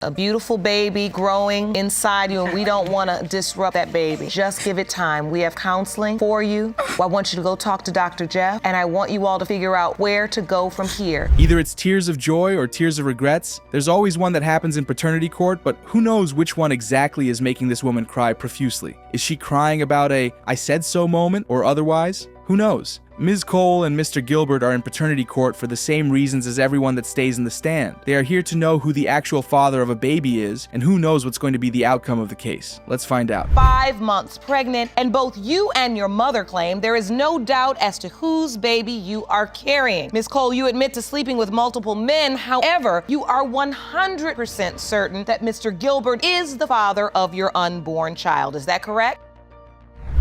a beautiful baby growing inside you, and we don't want to disrupt that baby. Just give it time. We have counseling for you. I want you to go talk to Dr. Jeff, and I want you all to figure out where to go from here. Either it's tears of joy or tears of regrets. There's always one that happens in paternity court, but who knows which one exactly is making this woman cry profusely? Is she crying about a "I said so" moment or otherwise? Who knows? Ms. Cole and Mr. Gilbert are in paternity court for the same reasons as everyone that stays in the stand. They are here to know who the actual father of a baby is, and who knows what's going to be the outcome of the case. Let's find out. 5 months pregnant, and both you and your mother claim there is no doubt as to whose baby you are carrying. Ms. Cole, you admit to sleeping with multiple men. However, you are 100% certain that Mr. Gilbert is the father of your unborn child. Is that correct?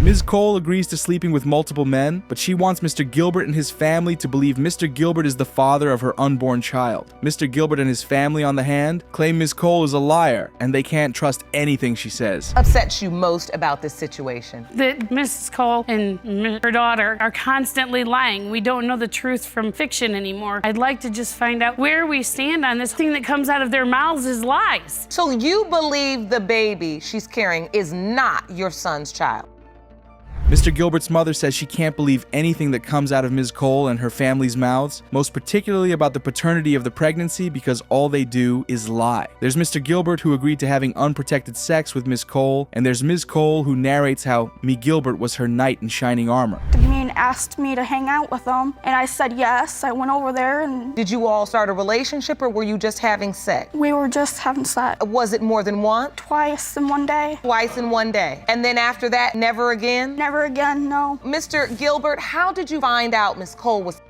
Ms. Cole agrees to sleeping with multiple men, but she wants Mr. Gilbert and his family to believe Mr. Gilbert is the father of her unborn child. Mr. Gilbert and his family, on the hand, claim Ms. Cole is a liar, and they can't trust anything she says. Upsets you most about this situation? That Mrs. Cole and her daughter are constantly lying. We don't know the truth from fiction anymore. I'd like to just find out where we stand on this. Thing that comes out of their mouths is lies. So you believe the baby she's carrying is not your son's child? Mr. Gilbert's mother says she can't believe anything that comes out of Ms. Cole and her family's mouths, most particularly about the paternity of the pregnancy, because all they do is lie. There's Mr. Gilbert, who agreed to having unprotected sex with Ms. Cole, and there's Ms. Cole, who narrates how me Gilbert was her knight in shining armor. The man asked me to hang out with him, and I said yes. I went over there, and Did you all start a relationship, or were you just having sex? we were just having sex Was it more than once? twice in one day. Twice in one day. And then after that, never again? Never again, no. Mr. Gilbert, how did you find out Miss Cole was...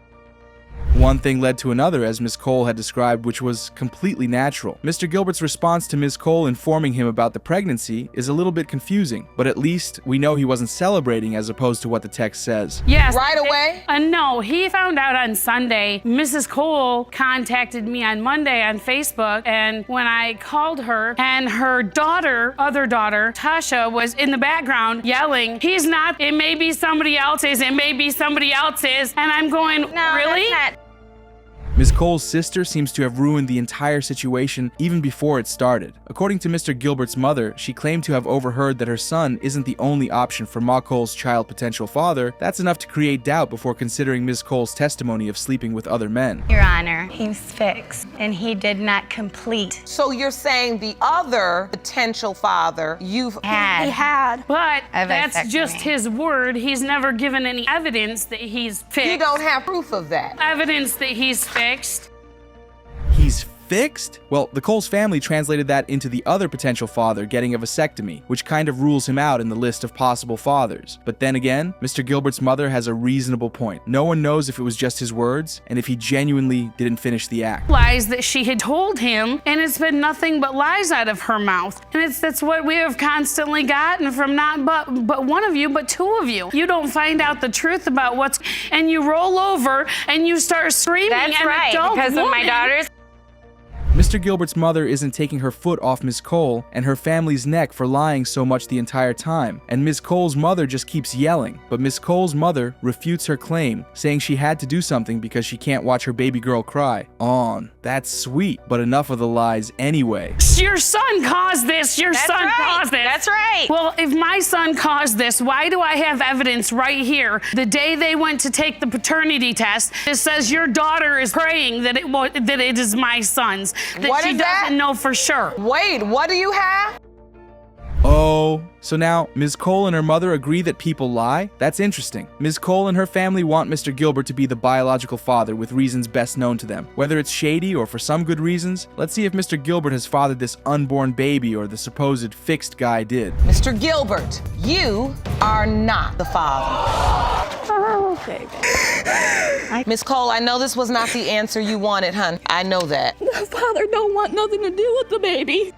One thing led to another, as Ms. Cole had described, which was completely natural. Mr. Gilbert's response to Ms. Cole informing him about the pregnancy is a little bit confusing, but at least we know he wasn't celebrating as opposed to what the text says. Yes. Right away? No, he found out on Sunday. Mrs. Cole contacted me on Monday on Facebook, and when I called her, and her daughter, other daughter, Tasha, was in the background yelling, "He's not, it may be somebody else's, it may be somebody else's," and I'm going, No, really? that's not. Ms. Cole's sister seems to have ruined the entire situation even before it started. According to Mr. Gilbert's mother, she claimed to have overheard that her son isn't the only option for Ma Cole's child potential father. That's enough to create doubt before considering Ms. Cole's testimony of sleeping with other men. Your Honor, he's fixed, and he did not complete. So you're saying the other potential father you've... He had. But Of that's vasectomy. just his word. He's never given any evidence that he's fixed. You don't have proof of that. Evidence that he's fixed. He's fixed? Well, the Cole's family translated that into the other potential father getting a vasectomy, which kind of rules him out in the list of possible fathers. But then again, Mr. Gilbert's mother has a reasonable point. No one knows if it was just his words, and if he genuinely didn't finish the act. Lies that she had told him, and it's been nothing but lies out of her mouth. And that's what we have constantly gotten from not but one of you, but two of you. You don't find out the truth about what's, and you roll over and you start screaming. That's an right, adult because of my woman. daughter's. Mr. Gilbert's mother isn't taking her foot off Ms. Cole and her family's neck for lying so much the entire time, and Ms. Cole's mother just keeps yelling. But Ms. Cole's mother refutes her claim, saying she had to do something because she can't watch her baby girl cry. That's sweet, but enough of the lies anyway. Your son caused this. Your That's son right. caused this. That's right. Well, if my son caused this, why do I have evidence right here? The day they went to take the paternity test, it says your daughter is praying that it is my son's. That What she is doesn't that? know for sure. Wait, what do you have? Oh, so now Ms. Cole and her mother agree that people lie? That's interesting. Ms. Cole and her family want Mr. Gilbert to be the biological father with reasons best known to them. Whether it's shady or for some good reasons, let's see if Mr. Gilbert has fathered this unborn baby or the supposed fixed guy did. Mr. Gilbert, you are not the father. Miss Cole, I know this was not the answer you wanted, hon. I know that. The father don't want nothing to do with the baby.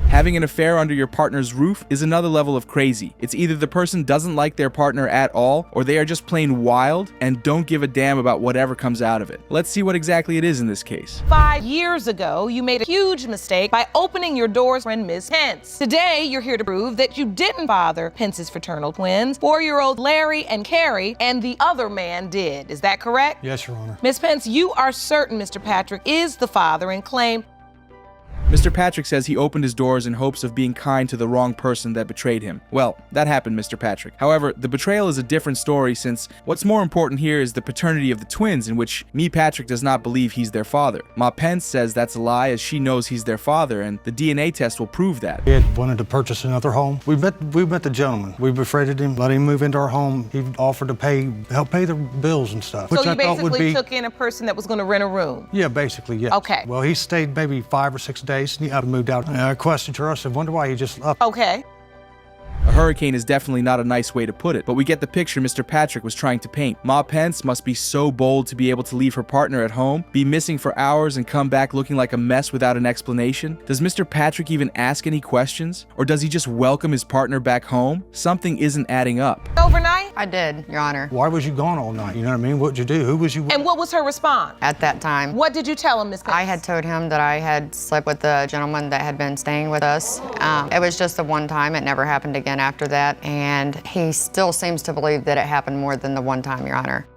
Having an affair under your partner's roof is another level of crazy. It's either the person doesn't like their partner at all, or they are just plain wild and don't give a damn about whatever comes out of it. Let's see what exactly it is in this case. 5 years ago, you made a huge mistake by opening your doors for Miss Pence. Today, you're here to prove that you didn't father Pence's fraternal twins, 4-year-old Larry and Carrie, and the other man did. Is that correct? Yes, Your Honor. Miss Pence, you are certain Mr. Patrick is the father and claim Mr. Patrick says he opened his doors in hopes of being kind to the wrong person that betrayed him. Well, that happened, Mr. Patrick. However, the betrayal is a different story, since what's more important here is the paternity of the twins, in which me, Patrick, does not believe he's their father. Ma Pence says that's a lie, as she knows he's their father, and the DNA test will prove that. He had wanted to purchase another home. We met the gentleman. We befriended him, let him move into our home. He offered to help pay the bills and stuff. So you basically took in a person that was going to rent a room? Yeah, basically, yes. Okay. Well, he stayed maybe 5 or 6 days, and he moved out. And I questioned her. I said, wonder why he just left. Okay. A hurricane is definitely not a nice way to put it, but we get the picture Mr. Patrick was trying to paint. Ma Pence must be so bold to be able to leave her partner at home, be missing for hours, and come back looking like a mess without an explanation. Does Mr. Patrick even ask any questions? Or does he just welcome his partner back home? Something isn't adding up. Overnight? I did, Your Honor. Why was you gone all night? You know what I mean? What'd you do? Who was you with? And what was her response? At that time, What did you tell him, Ms. Pence? I had told him that I had slept with the gentleman that had been staying with us. It was just the one time. It never happened again after that. And he still seems to believe that it happened more than the one time, Your Honor.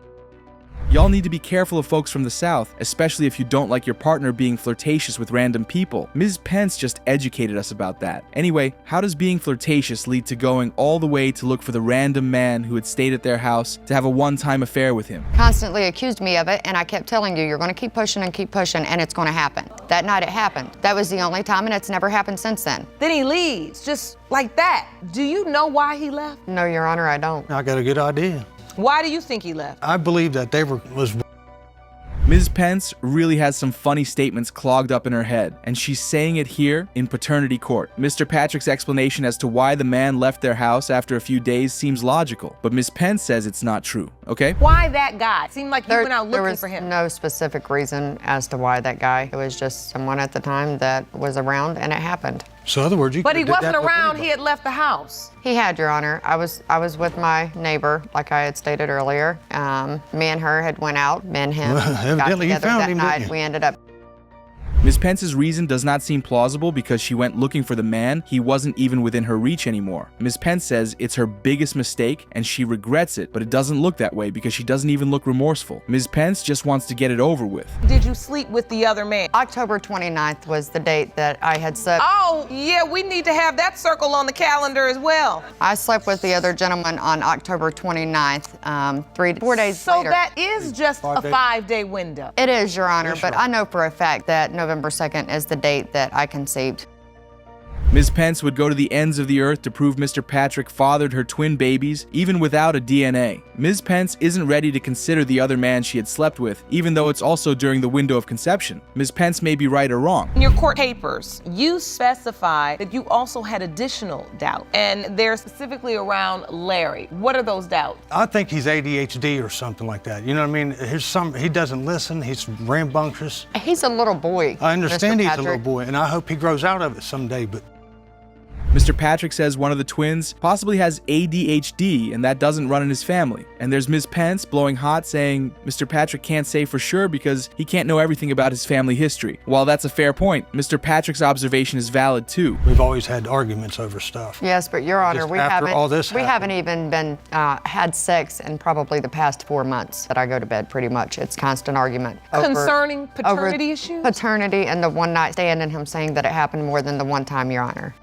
Y'all need to be careful of folks from the South, especially if you don't like your partner being flirtatious with random people. Ms. Pence just educated us about that. Anyway, how does being flirtatious lead to going all the way to look for the random man who had stayed at their house to have a one-time affair with him? Constantly accused me of it, and I kept telling you, you're going to keep pushing, and it's going to happen. That night it happened. That was the only time, and it's never happened since then. Then he leaves, just like that. Do you know why he left? No, Your Honor, I don't. I got a good idea. Why do you think he left? I believe that was. Ms. Pence really has some funny statements clogged up in her head, and she's saying it here in paternity court. Mr. Patrick's explanation as to why the man left their house after a few days seems logical, but Ms. Pence says it's not true, okay? Why that guy? Seemed like you went out looking for him. There was no specific reason as to why that guy. It was just someone at the time that was around, and it happened. So in other words, you But he could've did wasn't that with around, anybody. he had left the house. He had, Your Honor. I was with my neighbor, like I had stated earlier. Me and her had went out. Me and him Well, got evidently you together found that him, night. didn't you? We ended up. Ms. Pence's reason does not seem plausible because she went looking for the man. He wasn't even within her reach anymore. Ms. Pence says it's her biggest mistake and she regrets it, but it doesn't look that way because she doesn't even look remorseful. Ms. Pence just wants to get it over with. Did you sleep with the other man? October 29th was the date that I had set. Oh, yeah, we need to have that circle on the calendar as well. I slept with the other gentleman on October 29th, 4 days So later. that is just a 5 days. 5-day window. It is, Your Honor, Yes, but Your I know for a fact that November 2nd is the date that I conceived. Ms. Pence would go to the ends of the earth to prove Mr. Patrick fathered her twin babies, even without a DNA. Ms. Pence isn't ready to consider the other man she had slept with, even though it's also during the window of conception. Ms. Pence may be right or wrong. In your court papers, you specify that you also had additional doubt, and they're specifically around Larry. What are those doubts? I think he's ADHD or something like that. You know what I mean? He doesn't listen. He's rambunctious. He's a little boy. I understand Mr. he's a little Patrick. boy, and I hope he grows out of it someday, but Mr. Patrick says one of the twins possibly has ADHD and that doesn't run in his family. And there's Ms. Pence blowing hot saying Mr. Patrick can't say for sure because he can't know everything about his family history. While that's a fair point, Mr. Patrick's observation is valid too. we've always had arguments over stuff. Yes, but Your Honor, Just we after haven't. all this we happened. haven't even been had sex in probably the past 4 months that I go to bed. Pretty much, it's constant argument over- Concerning paternity over issues? paternity and the one night stand, and him saying that it happened more than the one time, Your Honor.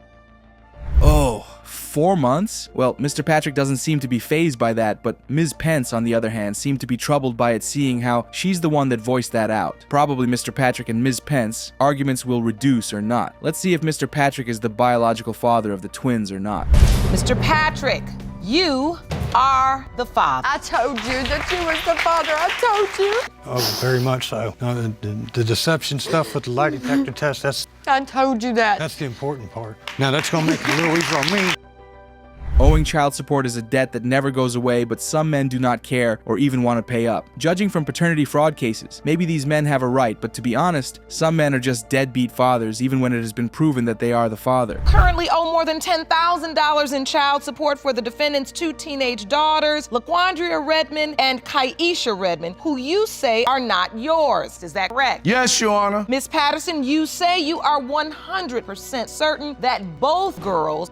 Oh, 4 months? Well, Mr. Patrick doesn't seem to be fazed by that, but Ms. Pence, on the other hand, seemed to be troubled by it, seeing how she's the one that voiced that out. Probably Mr. Patrick and Ms. Pence, arguments will reduce or not. Let's see if Mr. Patrick is the biological father of the twins or not. Mr. Patrick, you are the father. I told you that you was the father. I told you. Oh, very much so. No, the deception stuff with the lie detector test, I told you that. that's the important part. Now, that's going to make it a little easier on me. Owing child support is a debt that never goes away, but some men do not care or even want to pay up. Judging from paternity fraud cases, maybe these men have a right, but to be honest, some men are just deadbeat fathers, even when it has been proven that they are the father. Currently owe more than $10,000 in child support for the defendant's 2 teenage daughters, LaQuandria Redmond and Kaisha Redmond, who you say are not yours. Is that correct? Yes, Your Honor. Ms. Patterson, you say you are 100% certain that both girls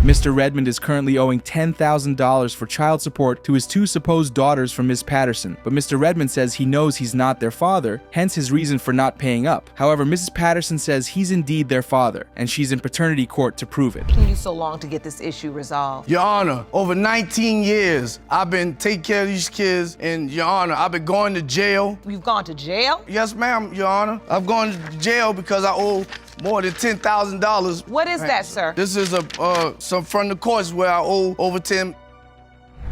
Mr. Redmond is currently owing $10,000 for child support to his two supposed daughters from Ms. Patterson, but Mr. Redmond says he knows he's not their father, hence his reason for not paying up. However, Mrs. Patterson says he's indeed their father, and she's in paternity court to prove it. Taking you so long to get this issue resolved? Your Honor, over 19 years, I've been taking care of these kids, and Your Honor, I've been going to jail. You've gone to jail? Yes, ma'am, Your Honor. I've gone to jail because I owe more than $10,000. What is that, sir? This is some from the courts where I owe over 10.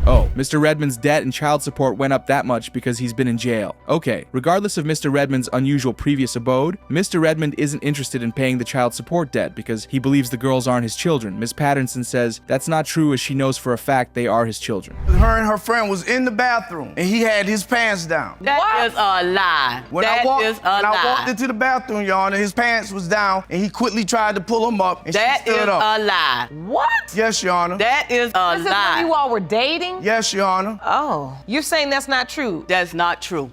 Oh, Mr. Redmond's debt and child support went up that much because he's been in jail. Okay, regardless of Mr. Redmond's unusual previous abode, Mr. Redmond isn't interested in paying the child support debt because he believes the girls aren't his children. Ms. Patterson says that's not true, as she knows for a fact they are his children. Her and her friend was in the bathroom, and he had his pants down. That is a lie. When I walked into the bathroom, Your Honor, his pants was down, and he quickly tried to pull them up, and That she stood is up. a lie. What? Yes, Your Honor. That is a This is lie. when you all were dating? Yes, Your Honor. Oh, you're saying that's not true? That's not true.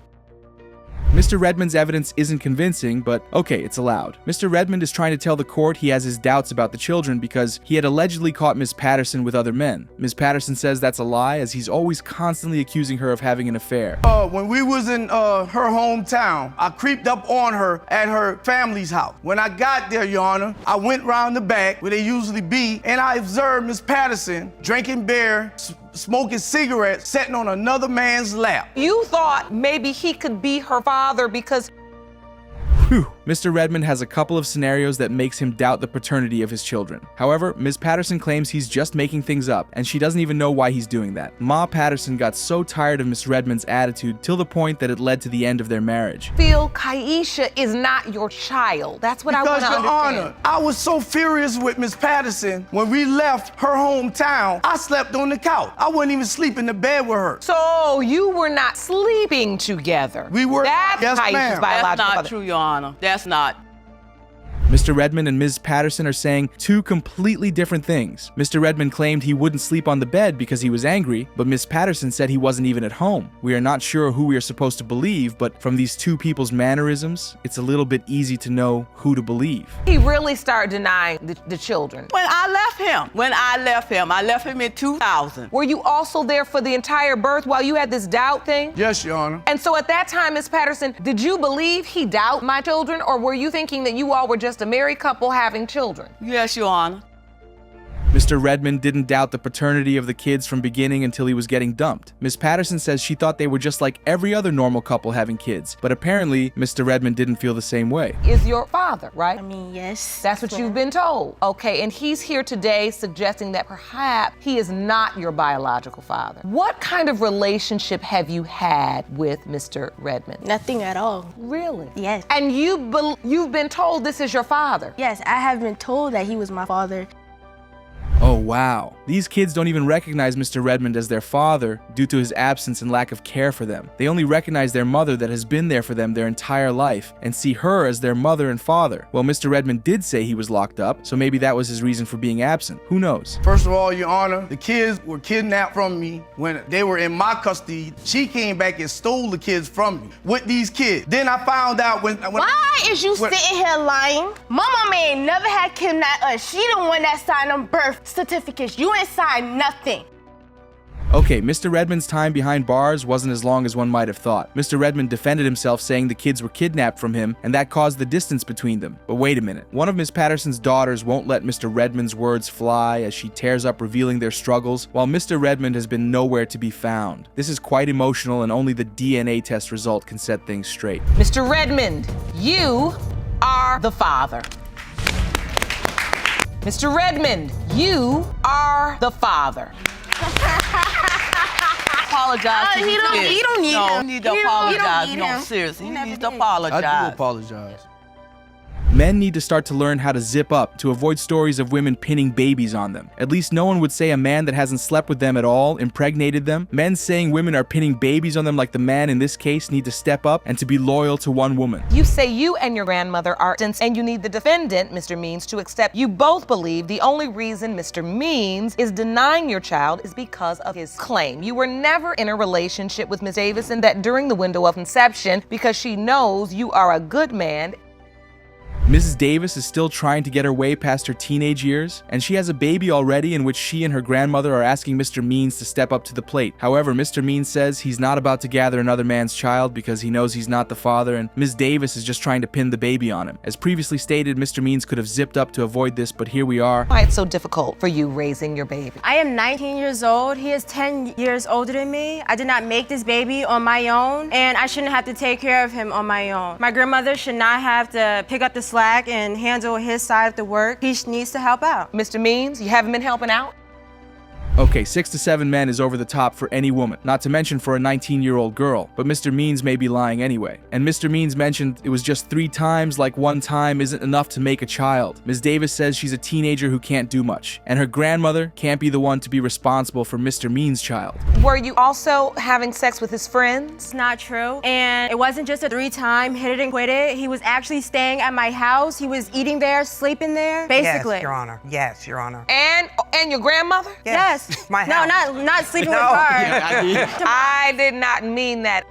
Mr. Redmond's evidence isn't convincing, but okay, it's allowed. Mr. Redmond is trying to tell the court he has his doubts about the children because he had allegedly caught Ms. Patterson with other men. Ms. Patterson says that's a lie, as he's always constantly accusing her of having an affair. When we was in her hometown, I creeped up on her at her family's house. When I got there, Your Honor, I went round the back where they usually be, and I observed Ms. Patterson drinking beer, smoking cigarettes, sitting on another man's lap. You thought maybe he could be her father because... Whew. Mr. Redmond has a couple of scenarios that makes him doubt the paternity of his children. However, Ms. Patterson claims he's just making things up, and she doesn't even know why he's doing that. Ma Patterson got so tired of Miss Redmond's attitude till the point that it led to the end of their marriage. Feel Kaisha is not your child. That's what I want to understand. Your Honor, I was so furious with Miss Patterson when we left her hometown, I slept on the couch. I wouldn't even sleep in the bed with her. So you were not sleeping together? We were. That's Yes, Kaisha's ma'am. biological That's not father. true, Your Honor. That's not. Mr. Redmond and Ms. Patterson are saying two completely different things. Mr. Redmond claimed he wouldn't sleep on the bed because he was angry, but Ms. Patterson said he wasn't even at home. We are not sure who we are supposed to believe, but from these two people's mannerisms, it's a little bit easy to know who to believe. He really started denying the children. When I left him in 2000. Were you also there for the entire birth while you had this doubt thing? Yes, Your Honor. And so at that time, Ms. Patterson, did you believe he doubted my children, or were you thinking that you all were just a married couple having children? Yes, Your Honor. Mr. Redmond didn't doubt the paternity of the kids from beginning until he was getting dumped. Ms. Patterson says she thought they were just like every other normal couple having kids, but apparently Mr. Redmond didn't feel the same way. Is your father, right? I mean, yes. That's what you've been told. Okay, and he's here today suggesting that perhaps he is not your biological father. What kind of relationship have you had with Mr. Redmond? Nothing at all. Really? Yes. And you've been told this is your father? Yes, I have been told that he was my father. Oh wow. These kids don't even recognize Mr. Redmond as their father due to his absence and lack of care for them. They only recognize their mother that has been there for them their entire life and see her as their mother and father. Well, Mr. Redmond did say he was locked up, so maybe that was his reason for being absent. Who knows? First of all, Your Honor, the kids were kidnapped from me when they were in my custody. She came back and stole the kids from me with these kids. Then I found out when Why is you sitting here lying? My mama ain't never had kidnapped us. She the one that signed them birth certificates. You ain't signed nothing. Okay, Mr. Redmond's time behind bars wasn't as long as one might have thought. Mr. Redmond defended himself, saying the kids were kidnapped from him, and that caused the distance between them. But wait a minute. One of Miss Patterson's daughters won't let Mr. Redmond's words fly as she tears up revealing their struggles, while Mr. Redmond has been nowhere to be found. This is quite emotional, and only the DNA test result can set things straight. Mr. Redmond, you are the father. Mr. Redmond, you are the father. Apologize to he the don't- kids. he don't need no, him. he need to He don't apologize. need No, him. seriously, He he never needs to did. apologize. I do apologize. Men need to start to learn how to zip up to avoid stories of women pinning babies on them. At least no one would say a man that hasn't slept with them at all impregnated them. Men saying women are pinning babies on them like the man in this case need to step up and to be loyal to one woman. You say you and your grandmother are innocent, and you need the defendant, Mr. Means, to accept. You both believe the only reason Mr. Means is denying your child is because of his claim. You were never in a relationship with Miss Davis, and that during the window of conception, because she knows you are a good man. Mrs. Davis is still trying to get her way past her teenage years, and she has a baby already in which she and her grandmother are asking Mr. Means to step up to the plate. However, Mr. Means says he's not about to gather another man's child because he knows he's not the father, and Ms. Davis is just trying to pin the baby on him. As previously stated, Mr. Means could have zipped up to avoid this, but here we are. Why it's so difficult for you raising your baby? I am 19 years old. He is 10 years older than me. I did not make this baby on my own, and I shouldn't have to take care of him on my own. My grandmother should not have to pick up the slack and handle his side of the work. He needs to help out. Mr. Means, you haven't been helping out? Okay, 6 to 7 men is over the top for any woman, not to mention for a 19-year-old girl, but Mr. Means may be lying anyway. And Mr. Means mentioned it was just 3 times, like 1 time isn't enough to make a child. Ms. Davis says she's a teenager who can't do much, and her grandmother can't be the one to be responsible for Mr. Means' child. Were you also having sex with his friends? It's not true. And it wasn't just a 3-time hit it and quit it. He was actually staying at my house. He was eating there, sleeping there, basically. Yes, Your Honor. Yes, Your Honor. And your grandmother? Yes. My no, house. not sleeping with her. I did not mean that.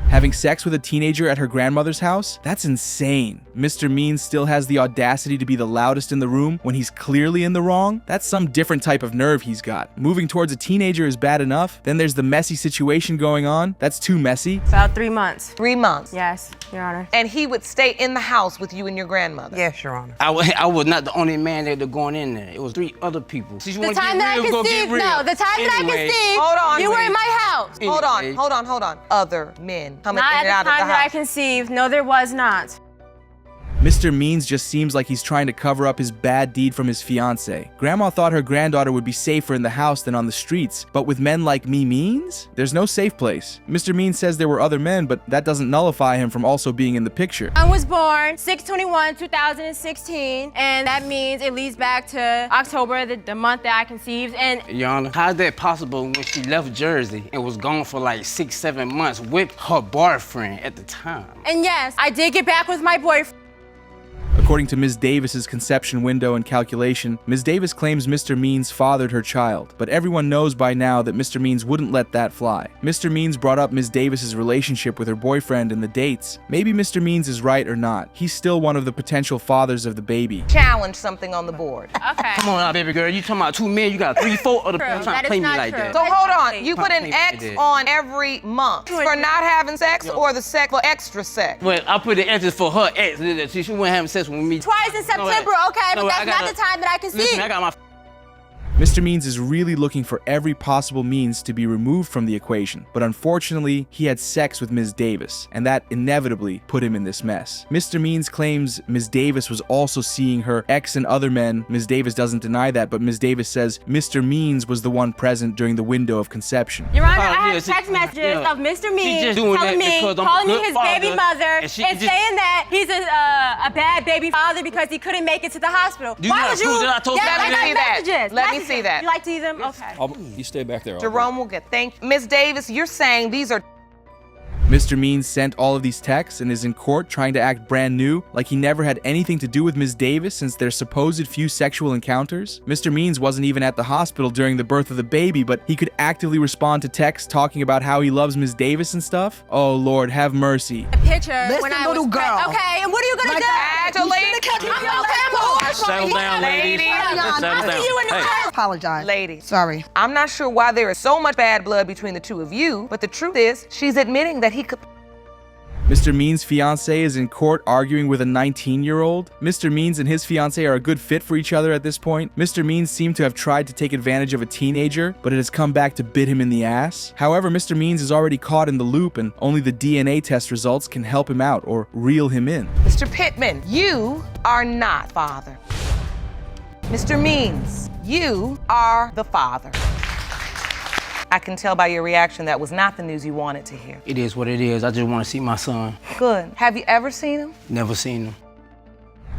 Having sex with a teenager at her grandmother's house? That's insane. Mr. Means still has the audacity to be the loudest in the room when he's clearly in the wrong? That's some different type of nerve he's got. Moving towards a teenager is bad enough. Then there's the messy situation going on. That's too messy. About 3 months. 3 months? Yes, Your Honor. And he would stay in the house with you and your grandmother? Yes, Your Honor. I was not the only man that was going in there. It was 3 other people. The time that I conceived, no. The time that I conceived, hold on, you were in my house. Hold on. Other men coming Not in and out at of the the time that I house. conceived. No, there was not. Mr. Means just seems like he's trying to cover up his bad deed from his fiancée. Grandma thought her granddaughter would be safer in the house than on the streets, but with men like me Means? There's no safe place. Mr. Means says there were other men, but that doesn't nullify him from also being in the picture. I was born 6/21/2016, and that means it leads back to October, the month that I conceived. And Your Honor, how is that possible when she left Jersey and was gone for like 6-7 months with her boyfriend at the time? And yes, I did get back with my boyfriend. According to Ms. Davis's conception window and calculation, Ms. Davis claims Mr. Means fathered her child, but everyone knows by now that Mr. Means wouldn't let that fly. Mr. Means brought up Ms. Davis's relationship with her boyfriend and the dates. Maybe Mr. Means is right or not. He's still one of the potential fathers of the baby. Challenge something on the board. Okay. Come on now, baby girl. You talking about 2 men, you got 3-4 other people trying to play me like that. So hold on, you put an X on every month for not having sex or the sex for extra sex? Well, I put the answers for her ex. She wasn't having sex with me. Twice in September, okay, but that's not the time that I conceived. Listen, I got my... Mr. Means is really looking for every possible means to be removed from the equation, but unfortunately, he had sex with Ms. Davis, and that inevitably put him in this mess. Mr. Means claims Ms. Davis was also seeing her ex and other men. Ms. Davis doesn't deny that, but Ms. Davis says Mr. Means was the one present during the window of conception. Your Honor, I have text messages of Mr. Means calling me his baby mother and saying that he's a bad baby father because he couldn't make it to the hospital. Why would you? Let me see that. Let me see that. You like to see them? Okay. You stay back there. Jerome will get thank you. Ms. Davis, you're saying these are... Mr. Means sent all of these texts and is in court trying to act brand new, like he never had anything to do with Ms. Davis since their supposed few sexual encounters. Mr. Means wasn't even at the hospital during the birth of the baby, but he could actively respond to texts talking about how he loves Ms. Davis and stuff? Oh Lord, have mercy. A picture when I was girl. Okay, and what are you gonna do? Settle down, ladies. Settle down. I apologize. Ladies. Sorry. I'm not sure why there is so much bad blood between the two of you, but the truth is, she's admitting that he could... Mr. Means' fiancée is in court arguing with a 19-year-old. Mr. Means and his fiancée are a good fit for each other at this point. Mr. Means seemed to have tried to take advantage of a teenager, but it has come back to bite him in the ass. However, Mr. Means is already caught in the loop, and only the DNA test results can help him out or reel him in. Mr. Pittman, you are not father. Mr. Means, you are the father. I can tell by your reaction that was not the news you wanted to hear. It is what it is. I just want to see my son. Good. Have you ever seen him? Never seen him.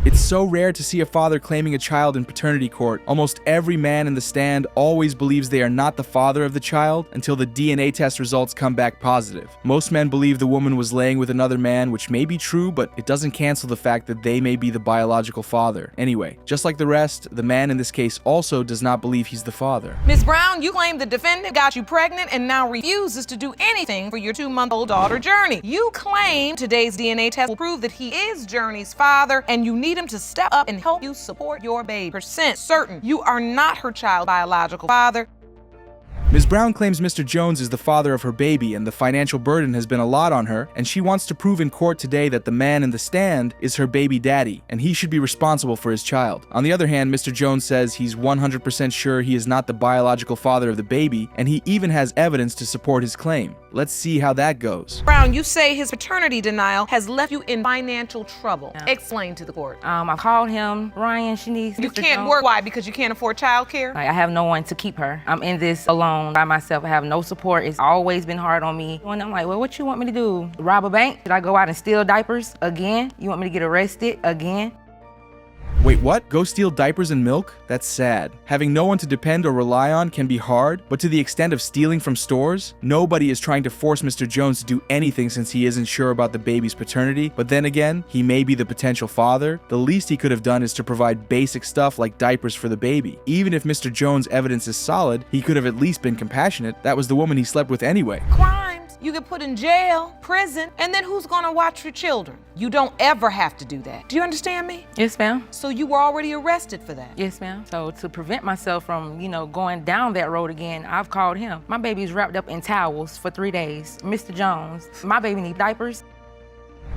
It's so rare to see a father claiming a child in paternity court. Almost every man in the stand always believes they are not the father of the child until the DNA test results come back positive. Most men believe the woman was laying with another man, which may be true, but it doesn't cancel the fact that they may be the biological father. Anyway, just like the rest, the man in this case also does not believe he's the father. Ms. Brown, you claim the defendant got you pregnant and now refuses to do anything for your 2-month-old daughter, Journey. You claim today's DNA test will prove that he is Journey's father and you need him to step up and help you support your baby. % certain you are not her child's biological father. Ms. Brown claims Mr. Jones is the father of her baby and the financial burden has been a lot on her, and she wants to prove in court today that the man in the stand is her baby daddy and he should be responsible for his child. On the other hand, Mr. Jones says he's 100% sure he is not the biological father of the baby, and he even has evidence to support his claim. Let's see how that goes. Brown, you say his paternity denial has left you in financial trouble. Explain to the court. I called him, Ryan, Shanice. You Mr. can't Jones. work. Why? Because you can't afford child care? I have no one to keep her. I'm in this alone by myself. I have no support. It's always been hard on me. And I'm like, well, what you want me to do? Rob a bank? Should I go out and steal diapers again? You want me to get arrested again? Wait, what? Go steal diapers and milk? That's sad. Having no one to depend or rely on can be hard, but to the extent of stealing from stores? Nobody is trying to force Mr. Jones to do anything since he isn't sure about the baby's paternity, but then again, he may be the potential father. The least he could have done is to provide basic stuff like diapers for the baby. Even if Mr. Jones' evidence is solid, he could have at least been compassionate. That was the woman he slept with anyway. Crimes, you get put in jail, prison, and then who's gonna watch your children? You don't ever have to do that. Do you understand me? Yes, ma'am. So you were already arrested for that? Yes, ma'am. So to prevent myself from, going down that road again, I've called him. My baby's wrapped up in towels for 3 days. Mr. Jones, my baby needs diapers.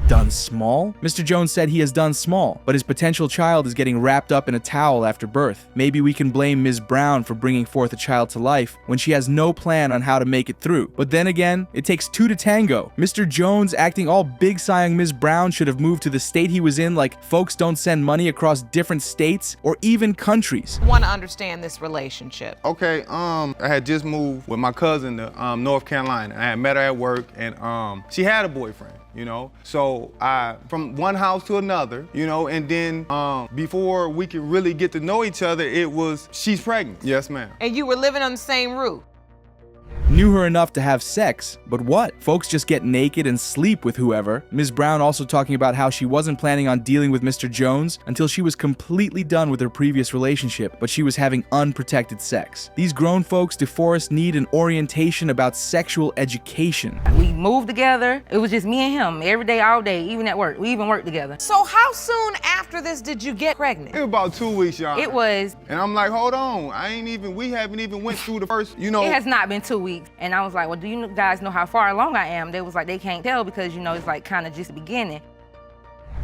Done small? Mr. Jones said he has done small, but his potential child is getting wrapped up in a towel after birth. Maybe we can blame Ms. Brown for bringing forth a child to life when she has no plan on how to make it through. But then again, it takes 2 to tango. Mr. Jones, acting all big-sighing Ms. Brown, should have moved to the state he was in like folks don't send money across different states or even countries. I want to understand this relationship. Okay, I had just moved with my cousin to North Carolina. I had met her at work and she had a boyfriend. So I, from one house to another, and then before we could really get to know each other, it was, she's pregnant. Yes, ma'am. And you were living on the same roof? Knew her enough to have sex, but what? Folks just get naked and sleep with whoever. Ms. Brown also talking about how she wasn't planning on dealing with Mr. Jones until she was completely done with her previous relationship, but she was having unprotected sex. These grown folks, DeForest, need an orientation about sexual education. We moved together. It was just me and him every day, all day, even at work. We even worked together. So how soon after this did you get pregnant? It was about 2 weeks, y'all. It was. And I'm like, hold on, we haven't even went through the first, It has not been 2 weeks. And I was like, well, do you guys know how far along I am? They was like, they can't tell because, it's like kind of just the beginning.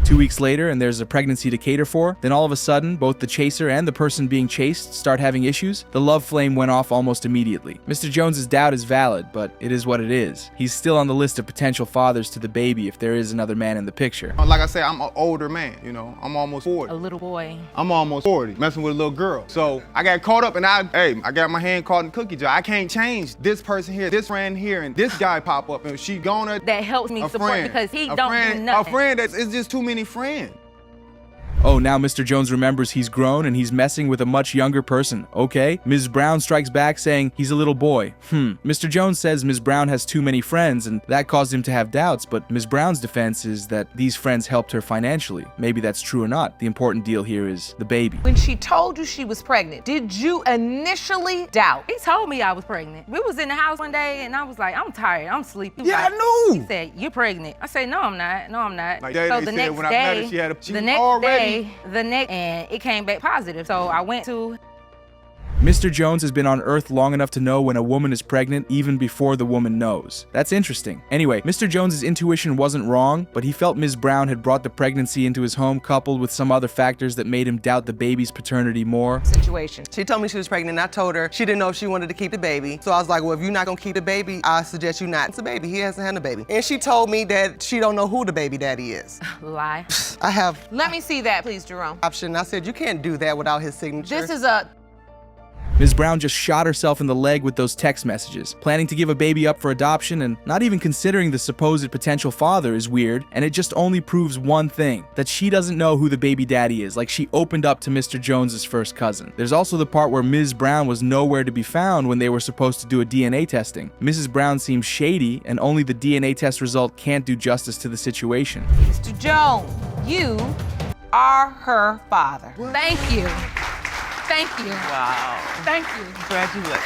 2 weeks later, and there's a pregnancy to cater for. Then all of a sudden, both the chaser and the person being chased start having issues. The love flame went off almost immediately. Mr. Jones's doubt is valid, but it is what it is. He's still on the list of potential fathers to the baby if there is another man in the picture. Like I said, I'm an older man, I'm almost 40. A little boy. I'm almost 40, messing with a little girl. So I got caught up and I got my hand caught in the cookie jar. I can't change this person here, this friend here, and this guy pop up and she gonna. That helps me support friend, because he a don't friend, do nothing. A friend it's just too many friends. Oh, now Mr. Jones remembers he's grown and he's messing with a much younger person. Okay. Ms. Brown strikes back saying he's a little boy. Mr. Jones says Ms. Brown has too many friends and that caused him to have doubts, but Ms. Brown's defense is that these friends helped her financially. Maybe that's true or not. The important deal here is the baby. When she told you she was pregnant, did you initially doubt? He told me I was pregnant. We was in the house one day and I was like, I'm tired, I'm sleepy. Yeah, I knew. He said, you're pregnant. I said, no, I'm not. No, I'm not. Like so they the said next when I met her, she was already. And it came back positive. So I went to. Mr. Jones has been on Earth long enough to know when a woman is pregnant even before the woman knows. That's interesting. Anyway, Mr. Jones's intuition wasn't wrong, but he felt Ms. Brown had brought the pregnancy into his home coupled with some other factors that made him doubt the baby's paternity more. Situation. She told me she was pregnant and I told her she didn't know if she wanted to keep the baby. So I was like, well, if you're not gonna keep the baby, I suggest you not. It's a baby, he hasn't had a baby. And she told me that she don't know who the baby daddy is. Lie. I have. Let me see that, please, Jerome. Option. I said, you can't do that without his signature. This is a... Ms. Brown just shot herself in the leg with those text messages. Planning to give a baby up for adoption and not even considering the supposed potential father is weird, and it just only proves one thing, that she doesn't know who the baby daddy is, like she opened up to Mr. Jones's first cousin. There's also the part where Ms. Brown was nowhere to be found when they were supposed to do a DNA testing. Mrs. Brown seems shady, and only the DNA test result can't do justice to the situation. Mr. Jones, you are her father. Thank you. Thank you. Wow. Thank you. Congratulations.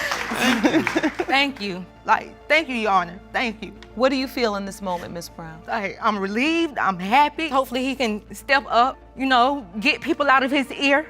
Thank you. Thank you, Your Honor. Thank you. What do you feel in this moment, Miss Brown? I'm relieved. I'm happy. Hopefully he can step up, get people out of his ear.